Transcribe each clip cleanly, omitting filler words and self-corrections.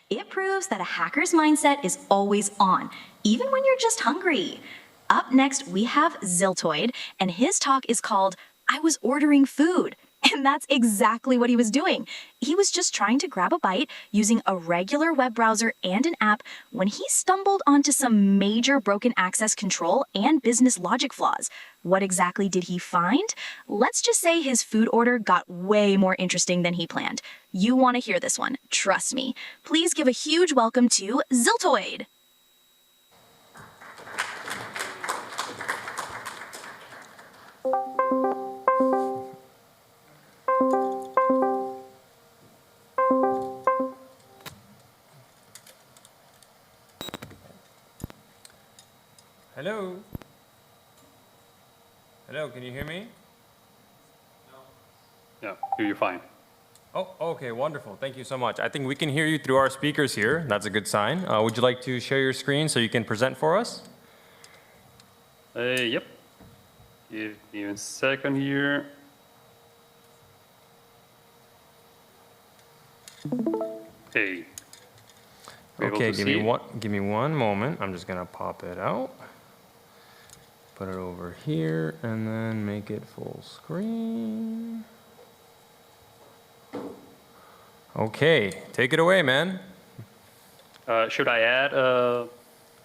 It proves that a hacker's mindset is always on, even when you're just hungry. Up next, we have Ziltoid, and his talk is called I Was Ordering Food. And that's exactly what he was doing. He was just trying to grab a bite using a regular web browser and an app when he stumbled onto some major broken access control and business logic flaws. What exactly did he find? Let's just say his food order got way more interesting than he planned. You want to hear this one, trust me. Please give a huge welcome to Ziltoid. Hello? Hello, can you hear me? Yeah, hear you fine. Oh, okay, wonderful. Thank you so much. I think we can hear you through our speakers here. That's a good sign. Would you like to share your screen so you can present for us? Yep. Give me a second here. Hey. Okay, give me one moment. I'm just gonna pop it out. Put it over here and then make it full screen. Okay, take it away, man. Should I add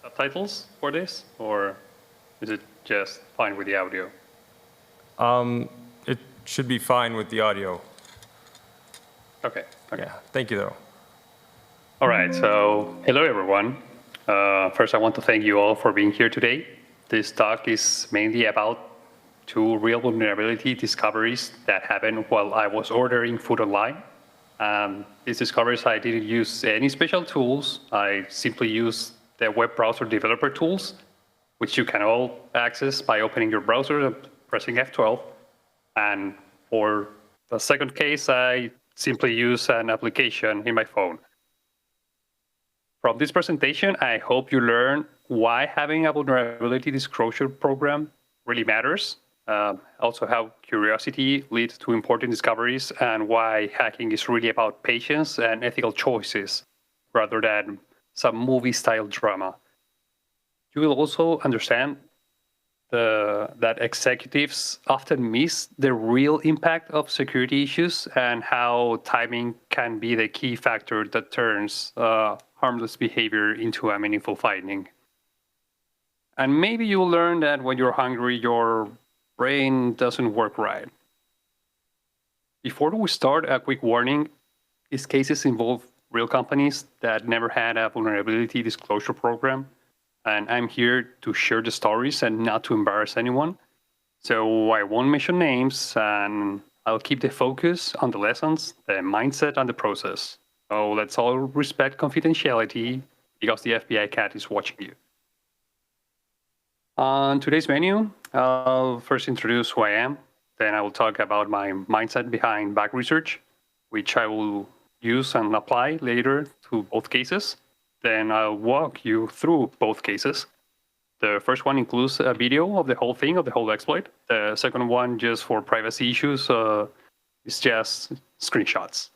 subtitles for this, or is it just fine with the audio? It should be fine with the audio. Okay. Yeah, thank you though. All right, so hello everyone. First I want to thank you all for being here today. This talk is mainly about 2 real vulnerability discoveries that happened while I was ordering food online. These discoveries, I didn't use any special tools. I simply used the web browser developer tools, which you can all access by opening your browser and pressing F12. And for the second case, I simply use an application in my phone. From this presentation, I hope you learn why having a vulnerability disclosure program really matters, also how curiosity leads to important discoveries, and why hacking is really about patience and ethical choices rather than some movie-style drama. You will also understand that executives often miss the real impact of security issues and how timing can be the key factor that turns harmless behavior into a meaningful finding. And maybe you'll learn that when you're hungry, your brain doesn't work right. Before we start, a quick warning. These cases involve real companies that never had a vulnerability disclosure program. And I'm here to share the stories and not to embarrass anyone. So I won't mention names, and I'll keep the focus on the lessons, the mindset, and the process. So let's all respect confidentiality because the FBI cat is watching you. On today's menu, I'll first introduce who I am. Then I will talk about my mindset behind back research, which I will use and apply later to both cases. Then I'll walk you through both cases. The first one includes a video of the whole thing, of the whole exploit. The second one, just for privacy issues, is just screenshots.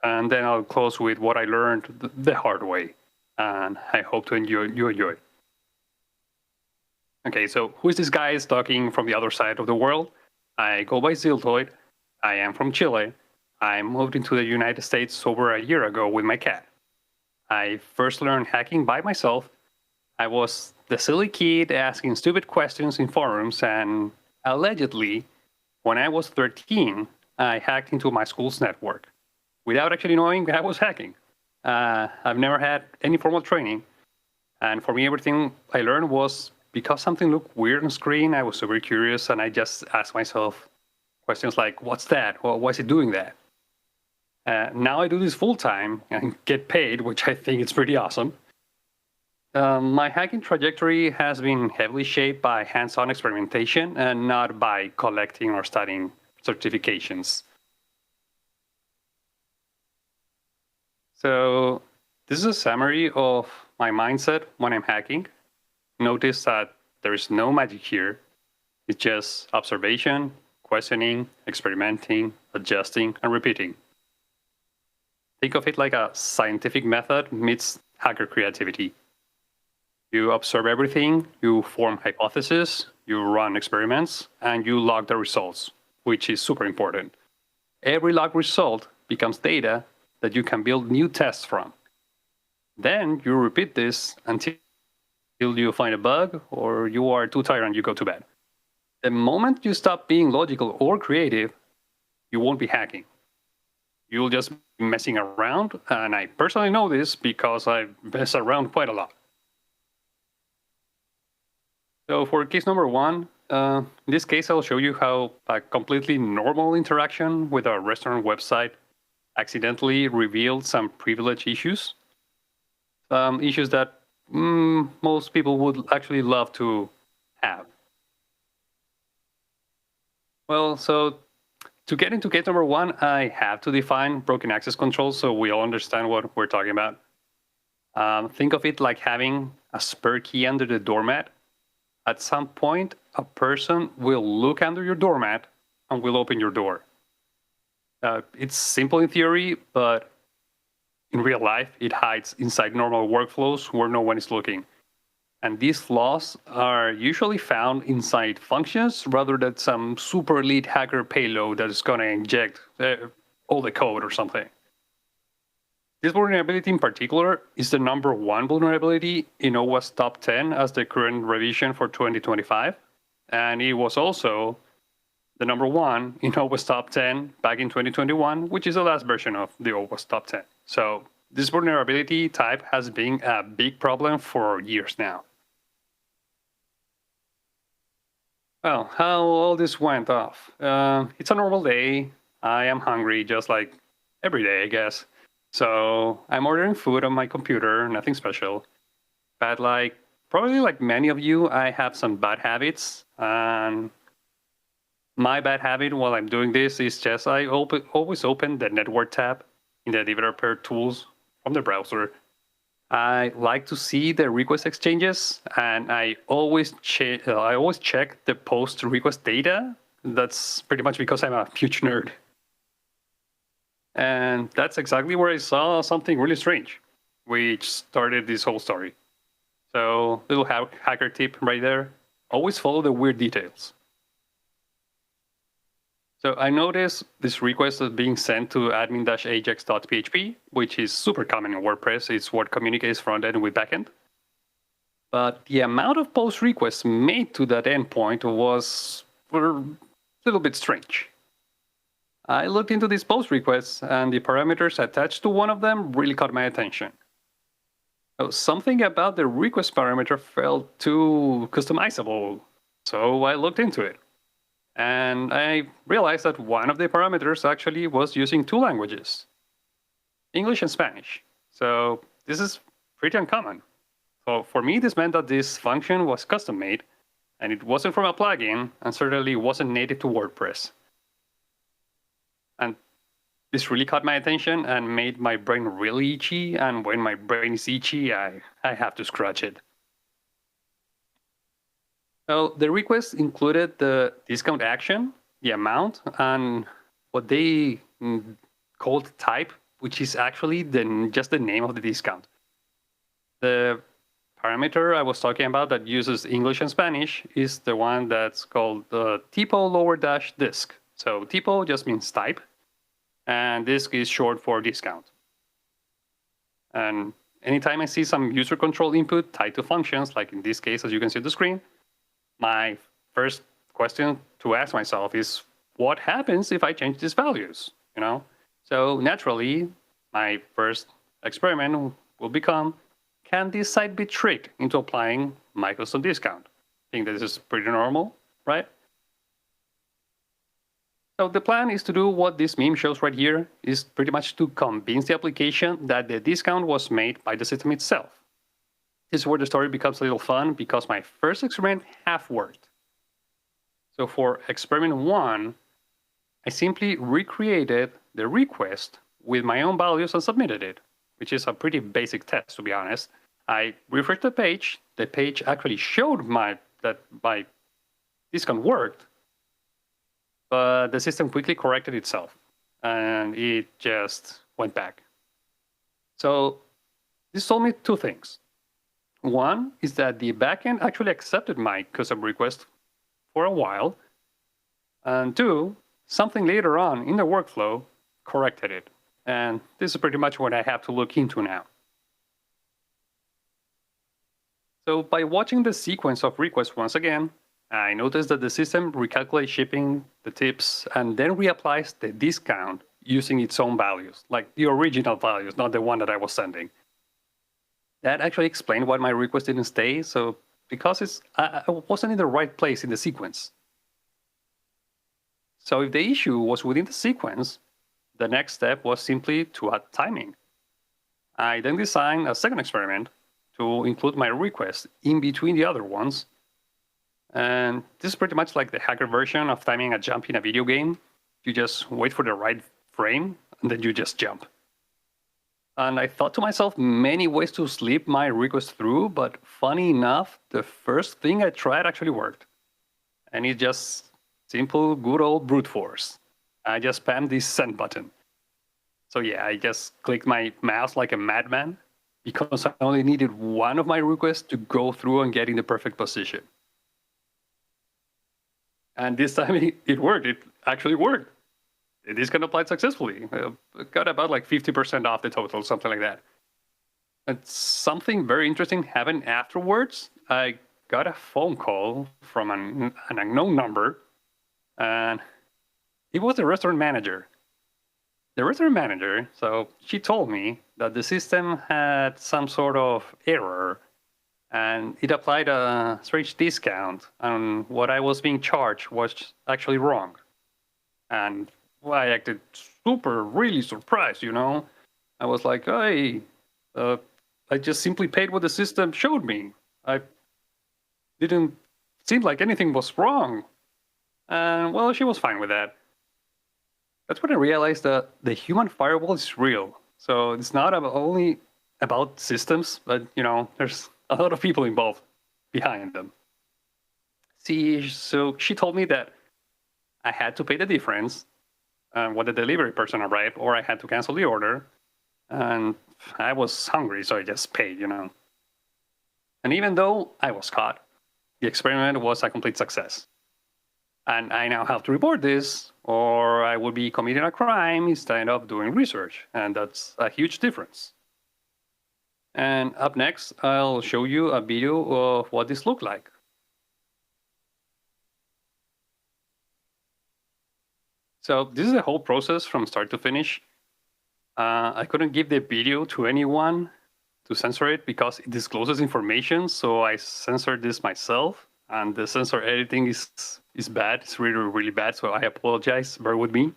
And then I'll close with what I learned the hard way. And I hope to you enjoy. Okay, so who is this guy talking from the other side of the world? I go by Ziltoid. I am from Chile. I moved into the United States over a year ago with my cat. I first learned hacking by myself. I was the silly kid asking stupid questions in forums, and allegedly, when I was 13, I hacked into my school's network without actually knowing I was hacking. I've never had any formal training, and for me, everything I learned was because something looked weird on screen. I was super curious, and I just asked myself questions like, what's that? Well, why is it doing that? Now I do this full time and get paid, which I think is pretty awesome. My hacking trajectory has been heavily shaped by hands-on experimentation and not by collecting or studying certifications. So this is a summary of my mindset when I'm hacking. Notice that there is no magic here. It's just observation, questioning, experimenting, adjusting, and repeating. Think of it like a scientific method meets hacker creativity. You observe everything, you form hypotheses, you run experiments, and you log the results, which is super important. Every log result becomes data that you can build new tests from. Then you repeat this until you find a bug or you are too tired and you go to bed. The moment you stop being logical or creative, you won't be hacking. You'll just be messing around, and I personally know this because I mess around quite a lot. So for case number one, in this case, I'll show you how a completely normal interaction with a restaurant website accidentally revealed some privilege issues. Some issues that most people would actually love to have. Well, so to get into case number one, I have to define broken access control so we all understand what we're talking about. Think of it like having a spare key under the doormat. At some point, a person will look under your doormat and will open your door. It's simple in theory, but in real life, it hides inside normal workflows where no one is looking. And these flaws are usually found inside functions rather than some super elite hacker payload that is going to inject all the code or something. This vulnerability in particular is the #1 vulnerability in OWASP top 10 as the current revision for 2025. And it was also the #1 in OWASP top 10 back in 2021, which is the last version of the OWASP top 10. So this vulnerability type has been a big problem for years now. Well, how all this went off. It's a normal day. I am hungry just like every day, I guess. So I'm ordering food on my computer, nothing special. But probably like many of you, I have some bad habits. And my bad habit while I'm doing this is just I always open the network tab in the developer tools from the browser. I like to see the request exchanges, and I always check the post request data. That's pretty much because I'm a huge nerd. And that's exactly where I saw something really strange, which started this whole story. So little hacker tip right there, always follow the weird details. So I noticed this request is being sent to admin-ajax.php, which is super common in WordPress. It's what communicates frontend with backend. But the amount of post requests made to that endpoint was a little bit strange. I looked into these post requests, and the parameters attached to one of them really caught my attention. So something about the request parameter felt too customizable, so I looked into it. And I realized that one of the parameters actually was using two languages, English and Spanish. So this is pretty uncommon. So for me, this meant that this function was custom made, and it wasn't from a plugin, and certainly wasn't native to WordPress. And this really caught my attention and made my brain really itchy. And when my brain is itchy, I have to scratch it. So the request included the discount action, the amount, and what they called type, which is actually just the name of the discount. The parameter I was talking about that uses English and Spanish is the one that's called the typo_disc. So typo just means type, and disc is short for discount. And anytime I see some user control input tied to functions, like in this case, as you can see on the screen, my first question to ask myself is, what happens if I change these values? So naturally, my first experiment will become, can this site be tricked into applying my custom discount? I think this is pretty normal, right? So the plan is to do what this meme shows right here, is pretty much to convince the application that the discount was made by the system itself. This is where the story becomes a little fun because my first experiment half worked. So for experiment 1, I simply recreated the request with my own values and submitted it, which is a pretty basic test, to be honest. I refreshed the page actually showed that my discount worked, but the system quickly corrected itself, and it just went back. So this told me two things. One is that the backend actually accepted my custom request for a while. And two, something later on in the workflow corrected it. And this is pretty much what I have to look into now. So by watching the sequence of requests once again, I noticed that the system recalculates shipping, the tips, and then reapplies the discount using its own values, like the original values, not the one that I was sending. That actually explained why my request didn't stay. So because I wasn't in the right place in the sequence. So if the issue was within the sequence, the next step was simply to add timing. I then designed a second experiment to include my request in between the other ones. And this is pretty much like the hacker version of timing a jump in a video game. You just wait for the right frame, and then you just jump. And I thought to myself many ways to slip my request through, but funny enough, the first thing I tried actually worked. And it's just simple, good old brute force. I just spammed this send button. So yeah, I just clicked my mouse like a madman because I only needed one of my requests to go through and get in the perfect position. And this time it worked. It actually worked. This can apply successfully. Got about like 50% off the total, something like that. And something very interesting happened afterwards. I got a phone call from an unknown number, and it was the restaurant manager. The restaurant manager, so she told me that the system had some sort of error, and it applied a strange discount, and what I was being charged was actually wrong. And well, I acted really surprised, you know? I was like, hey, I just simply paid what the system showed me. I didn't seem like anything was wrong. And well, she was fine with that. That's when I realized that the human firewall is real. So it's not only about systems, but you know, there's a lot of people involved behind them. So she told me that I had to pay the difference when the delivery person arrived, or I had to cancel the order. And I was hungry, so I just paid, you know. And even though I was caught, the experiment was a complete success. And I now have to report this, or I would be committing a crime instead of doing research. And that's a huge difference. And up next, I'll show you a video of what this looked like. So this is the whole process from start to finish. I couldn't give the video to anyone to censor it because it discloses information. So I censored this myself, and the censor editing is bad. It's really, really bad. So I apologize. Bear with me.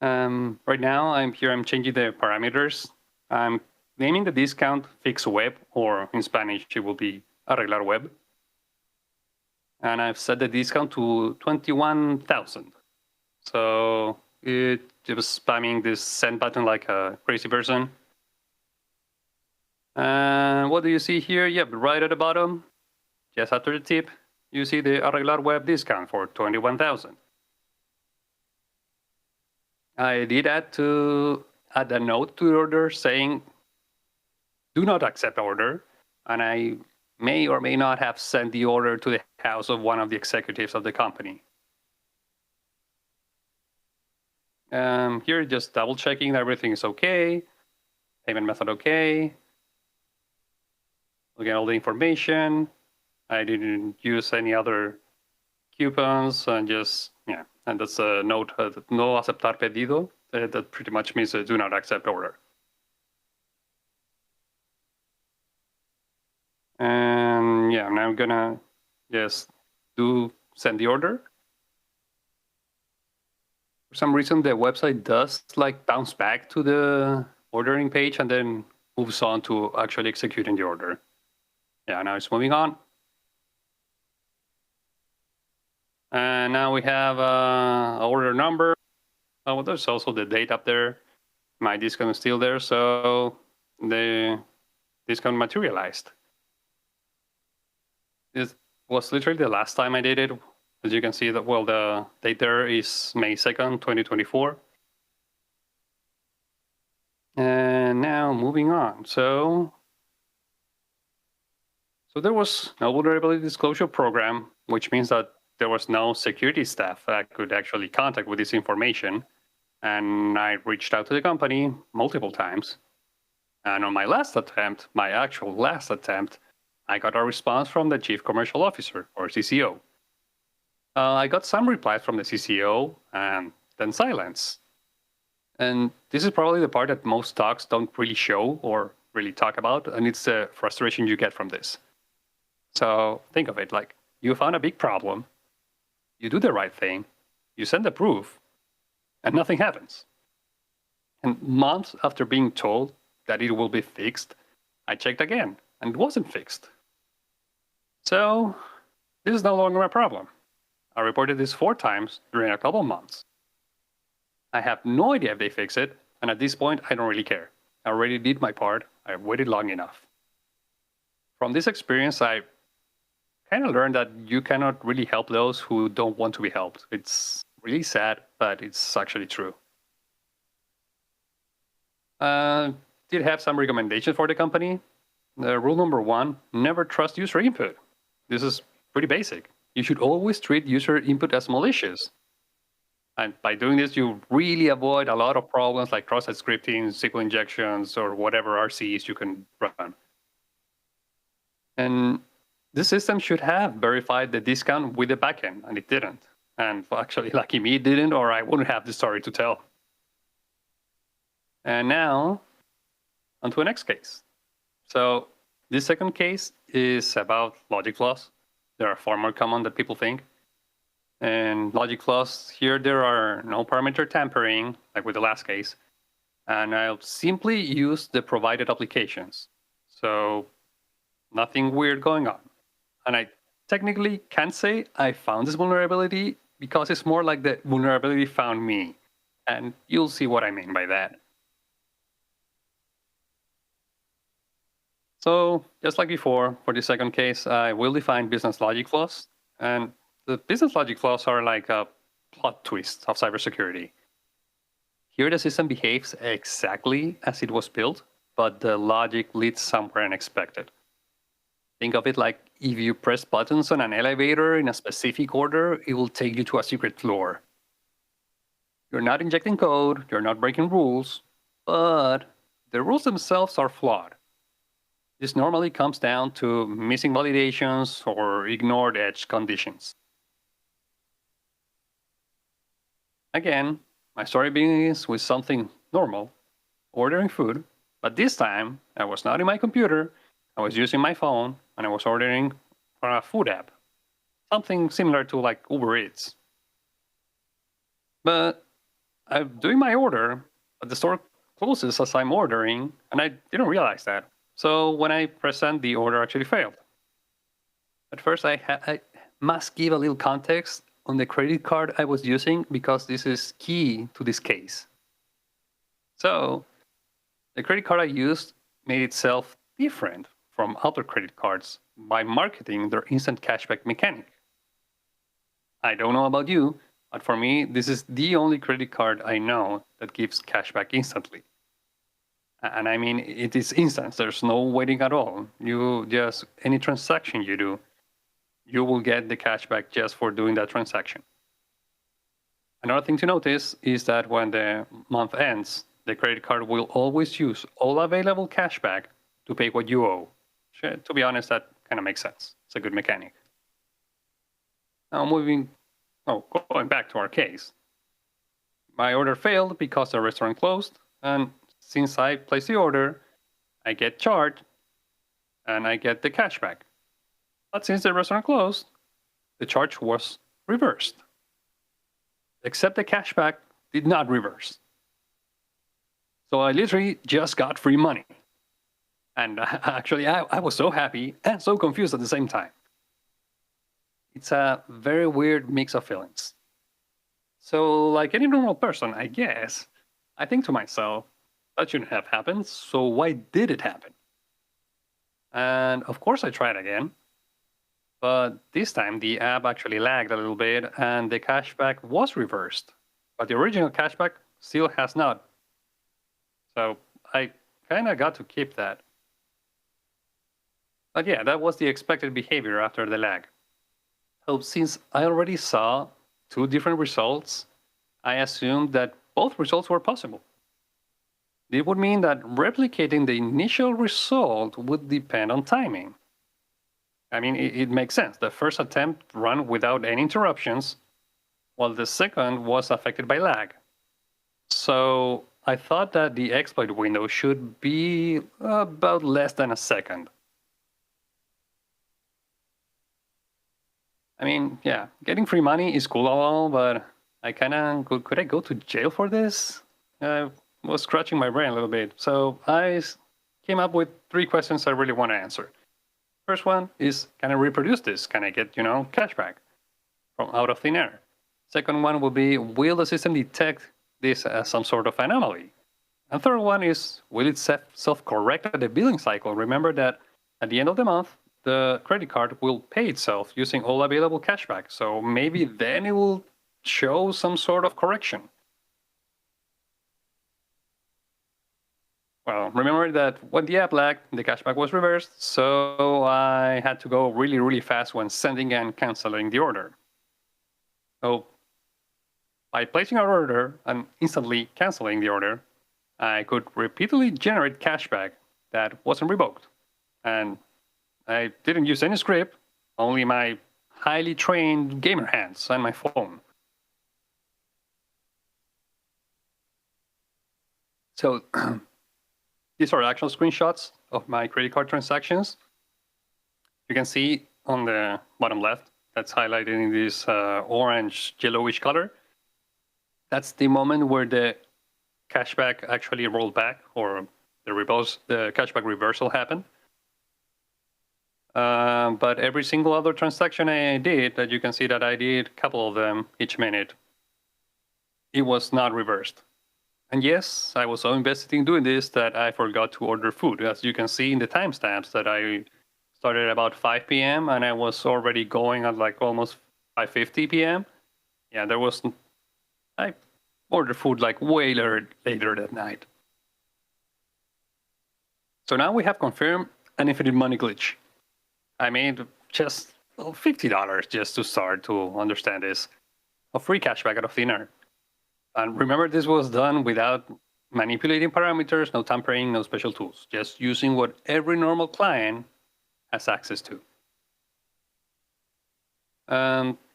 Right now I'm changing the parameters. I'm naming the discount fix web, or in Spanish, it will be arreglar web. And I've set the discount to 21,000. So it was spamming this send button like a crazy person. And what do you see here? Yep, right at the bottom, just after the tip, you see the arreglar web discount for 21,000. I did add a note to the order saying, do not accept order. And I may or may not have sent the order to the house of one of the executives of the company. Here, just double checking that everything is okay. Payment method okay. Looking at all the information. I didn't use any other coupons, and just, yeah. And that's a note, no aceptar pedido. That pretty much means do not accept order. And yeah, now I'm gonna just send the order. For some reason, the website does like bounce back to the ordering page and then moves on to actually executing the order. Yeah, now it's moving on. And now we have an order number. Oh, well, there's also the date up there. My discount is still there, so the discount materialized. This was literally the last time I did it. As you can see, that well, the date there is May 2nd, 2024. And now moving on. So there was no vulnerability disclosure program, which means that there was no security staff that I could actually contact with this information. And I reached out to the company multiple times. And on my last attempt, my actual last attempt, I got a response from the Chief Commercial Officer, or CCO. I got some replies from the CCO and then silence. And this is probably the part that most talks don't really show or really talk about, and it's the frustration you get from this. So think of it like you found a big problem, you do the right thing, you send the proof, and nothing happens. And months after being told that it will be fixed, I checked again, and it wasn't fixed. So this is no longer my problem. I reported this 4 times during a couple months. I have no idea if they fix it, and at this point, I don't really care. I already did my part. I waited long enough. From this experience, I kind of learned that you cannot really help those who don't want to be helped. It's really sad, but it's actually true. Did have some recommendations for the company. Rule number 1, never trust user input. This is pretty basic. You should always treat user input as malicious. And by doing this, you really avoid a lot of problems like cross-site scripting, SQL injections, or whatever RCs you can run. And this system should have verified the discount with the backend, and it didn't. And actually, lucky me, it didn't, or I wouldn't have the story to tell. And now, on to the next case. So this second case is about logic flaws. They are far more common than people think. And logic flaws here, there are no parameter tampering, like with the last case. And I'll simply use the provided applications. So nothing weird going on. And I technically can't say I found this vulnerability because it's more like the vulnerability found me. And you'll see what I mean by that. So just like before, for the second case, I will define business logic flaws. And the business logic flaws are like a plot twist of cybersecurity. Here the system behaves exactly as it was built, but the logic leads somewhere unexpected. Think of it like if you press buttons on an elevator in a specific order, it will take you to a secret floor. You're not injecting code, you're not breaking rules, but the rules themselves are flawed. This normally comes down to missing validations or ignored edge conditions. Again, my story begins with something normal, ordering food, but this time I was not in my computer, I was using my phone, and I was ordering from a food app, something similar to like Uber Eats. But I'm doing my order, but the store closes as I'm ordering, and I didn't realize that. So when I present, the order actually failed. At first, I must give a little context on the credit card I was using because this is key to this case. So the credit card I used made itself different from other credit cards by marketing their instant cashback mechanic. I don't know about you, but for me, this is the only credit card I know that gives cashback instantly. And I mean, it is instant. There's no waiting at all. You just, any transaction you do, you will get the cashback just for doing that transaction. Another thing to notice is that when the month ends, the credit card will always use all available cashback to pay what you owe. To be honest, that kind of makes sense. It's a good mechanic. Now going back to our case. My order failed because the restaurant closed, and since I placed the order, I get charged, and I get the cashback. But since the restaurant closed, the charge was reversed. Except the cashback did not reverse. So I literally just got free money. And actually, I was so happy and so confused at the same time. It's a very weird mix of feelings. So like any normal person, I guess, I think to myself, that shouldn't have happened, so why did it happen? And of course I tried again, but this time the app actually lagged a little bit and the cashback was reversed, but the original cashback still has not. So I kind of got to keep that. But yeah, that was the expected behavior after the lag. So since I already saw 2 different results, I assumed that both results were possible. It would mean that replicating the initial result would depend on timing. I mean, it makes sense. The first attempt ran without any interruptions, while the second was affected by lag. So I thought that the exploit window should be about less than a second. I mean, yeah, getting free money is cool and all, but I kind of, could I go to jail for this? I was scratching my brain a little bit. So I came up with 3 questions I really want to answer. First one is, can I reproduce this? Can I get, cashback from out of thin air? Second one will be, will the system detect this as some sort of anomaly? And third one is, will it self-correct at the billing cycle? Remember that at the end of the month, the credit card will pay itself using all available cashback. So maybe then it will show some sort of correction. Well, remember that when the app lagged, the cashback was reversed, so I had to go really, really fast when sending and canceling the order. So by placing an order and instantly canceling the order, I could repeatedly generate cashback that wasn't revoked. And I didn't use any script, only my highly trained gamer hands and my phone. So these are actual screenshots of my credit card transactions. You can see on the bottom left, that's highlighted in this orange yellowish color. That's the moment where the cashback actually rolled back, or the cashback reversal happened. But every single other transaction I did, that you can see that I did a couple of them each minute, it was not reversed. And yes, I was so invested in doing this that I forgot to order food. As you can see in the timestamps, that I started about 5 p.m. and I was already going at like almost 5:50 p.m. Yeah, I ordered food like way later that night. So now we have confirmed an infinite money glitch. I made just $50 just to start to understand this, a free cashback out of thin air. And remember, this was done without manipulating parameters, no tampering, no special tools, just using what every normal client has access to.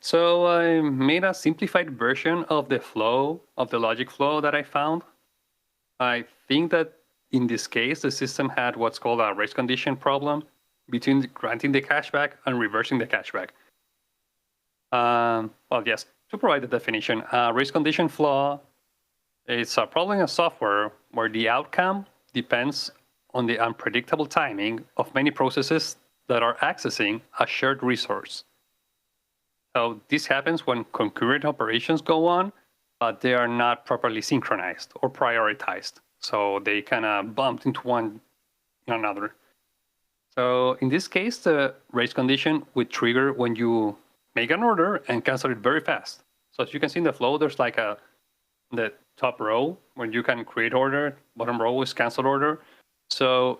So I made a simplified version of the logic flow that I found. I think that in this case, the system had what's called a race condition problem between granting the cashback and reversing the cashback. Well, yes, to provide the definition, a race condition flaw is a problem in software where the outcome depends on the unpredictable timing of many processes that are accessing a shared resource. So this happens when concurrent operations go on, but they are not properly synchronized or prioritized. So they kind of bumped into one another. So in this case, the race condition would trigger when you make an order and cancel it very fast. So as you can see in the flow, there's like the top row where you can create order, bottom row is cancel order. So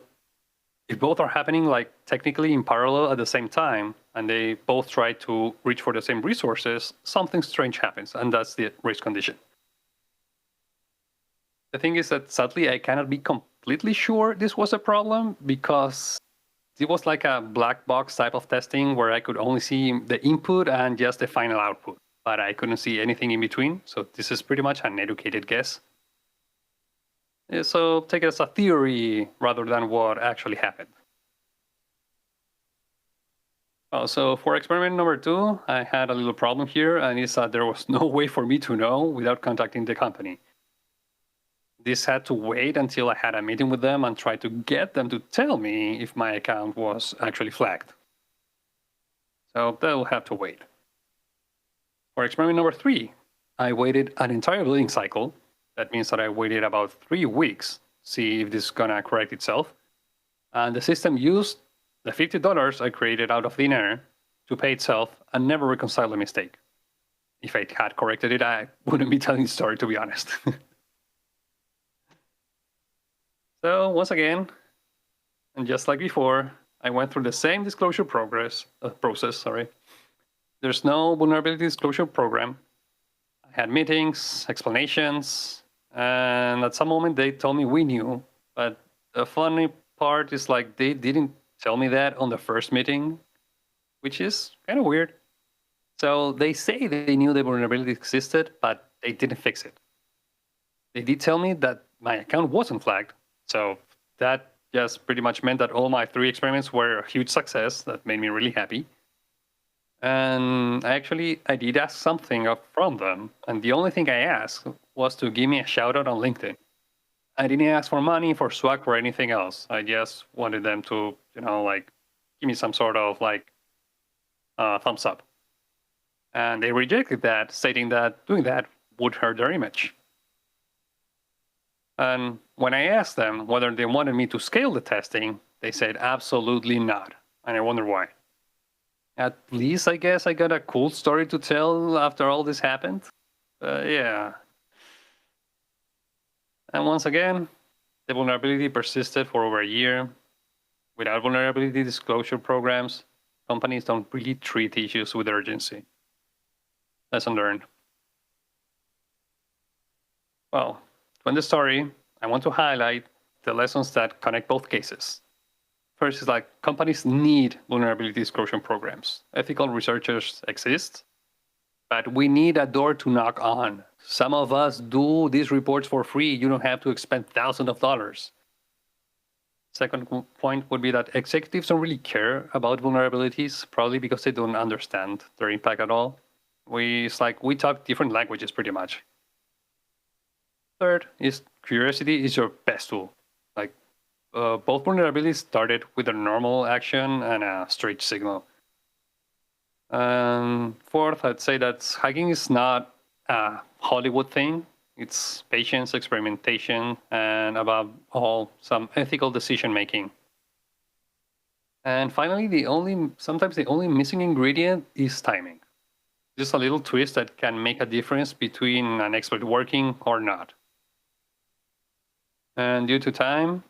if both are happening like technically in parallel at the same time, and they both try to reach for the same resources, something strange happens, and that's the race condition. The thing is that sadly, I cannot be completely sure this was a problem because it was like a black box type of testing where I could only see the input and just the final output, but I couldn't see anything in between. So this is pretty much an educated guess. So take it as a theory rather than what actually happened. So for experiment number 2, I had a little problem here, and it's that there was no way for me to know without contacting the company. This had to wait until I had a meeting with them and try to get them to tell me if my account was actually flagged. So that will have to wait. For experiment number 3, I waited an entire billing cycle. That means that I waited about 3 weeks, see if this is gonna correct itself. And the system used the $50 I created out of thin air to pay itself and never reconcile the mistake. If I had corrected it, I wouldn't be telling the story, to be honest. So once again, and just like before, I went through the same disclosure process. There's no vulnerability disclosure program. I had meetings, explanations, and at some moment they told me we knew. But the funny part is like they didn't tell me that on the first meeting, which is kind of weird. So they say they knew the vulnerability existed, but they didn't fix it. They did tell me that my account wasn't flagged. So that just pretty much meant that all my 3 experiments were a huge success. That made me really happy. And I did ask something from them. And the only thing I asked was to give me a shout out on LinkedIn. I didn't ask for money, for swag, or anything else. I just wanted them to, give me some sort of thumbs up. And they rejected that, stating that doing that would hurt their image. And when I asked them whether they wanted me to scale the testing, they said absolutely not. And I wonder why. At least I guess I got a cool story to tell after all this happened. Yeah. And once again, the vulnerability persisted for over a year. Without vulnerability disclosure programs, companies don't really treat issues with urgency. Lesson learned. Well, to end the story, I want to highlight the lessons that connect both cases. First is companies need vulnerability disclosure programs. Ethical researchers exist, but we need a door to knock on. Some of us do these reports for free. You don't have to expend thousands of dollars. Second point would be that executives don't really care about vulnerabilities, probably because they don't understand their impact at all. We talk different languages pretty much. Third is curiosity is your best tool. Both vulnerabilities started with a normal action and a straight signal. Fourth, I'd say that hacking is not a Hollywood thing. It's patience, experimentation, and above all, some ethical decision making. And finally, sometimes the only missing ingredient is timing. Just a little twist that can make a difference between an exploit working or not. And due to time,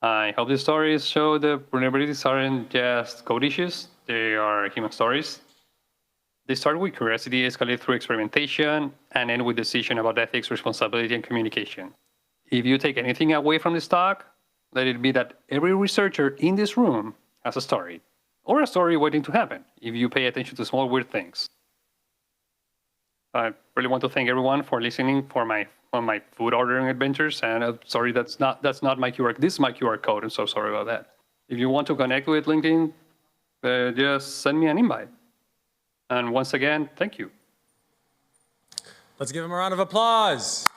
I hope the stories show the vulnerabilities aren't just code issues, they are human stories. They start with curiosity, escalate through experimentation, and end with decision about ethics, responsibility, and communication. If you take anything away from this talk, let it be that every researcher in this room has a story, or a story waiting to happen, if you pay attention to small weird things. I really want to thank everyone for listening on my food ordering adventures. And sorry, that's not my QR. This is my QR code. I'm so sorry about that. If you want to connect with LinkedIn, just send me an invite. And once again, thank you. Let's give him a round of applause.